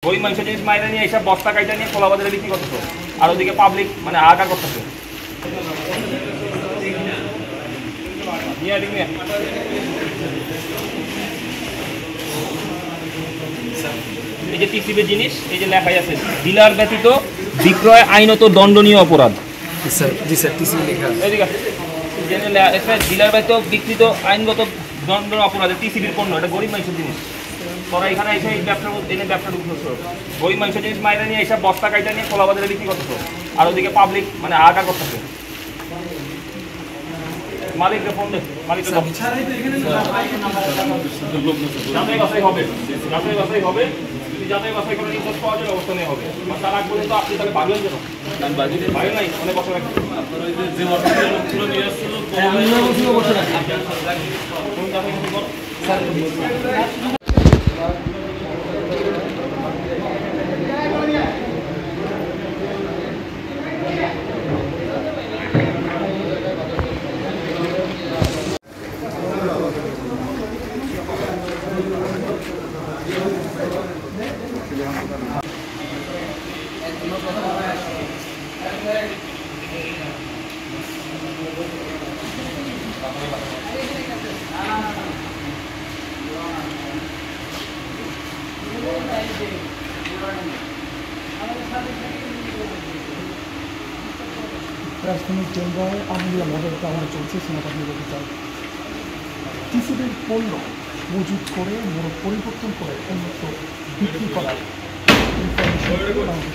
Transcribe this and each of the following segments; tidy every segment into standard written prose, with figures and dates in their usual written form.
গরিব মানুষের জিনিস মাইরে নিয়ে এইসব বস্তা কাইটা নিয়ে খোলা বাজারে বিক্রি করতেছে, আর ওদিকে পাবলিক মানে আগার করতেছে। এই যে টিসিবির জিনিস, এই যে লেখাই আছে ডিলার ব্যতীত বিক্রয় আইনত দণ্ডনীয় অপরাধ। জি স্যার, টিসিবি লেখা আছে। এদিকে ডিলার ব্যতীত বিকৃত আইনগত দণ্ডনীয় অপরাধ টিসিবির পণ্য, এটা গরিব মানুষের জিনিস। তোরা এখানে এসে এই ব্যবসা এনে ব্যবসা ঢুকতেছো, গরিব মানুষের জিনিস মাইরে নিয়ে এইসব বস্তা কাইটা নিয়ে খোলা বাজারে বিক্রি করতেছো, আর ওদিকে পাবলিক মানে আগার করতেছে। মালিককে ফোন দে, মালিককে যাচাই বাছাই হবে, যাচাই বাছাই হবে। যদি যাচাই বাছাই করে নির্দেশ পাওয়া যায় অবস্থা নেওয়া হবে। তার আগ পর্যন্ত আপনি তাহলে ভালো হয়ে যাবেন, ভালো নাই অনেক বছর আগে রাজধানীর কেন্দ্রায় আহলিয়া মডেল টাওয়ার চলছে সেনাবাহিনী অভিযান। টিসিবির পণ্য মজুত করে মোড়ক পরিবর্তন করে অন্যত্র বিক্রি করার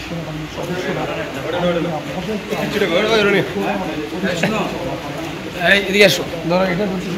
সেনাবাহিনীর সদস্যরা এদিকে আসো, ধরো এটা বলছি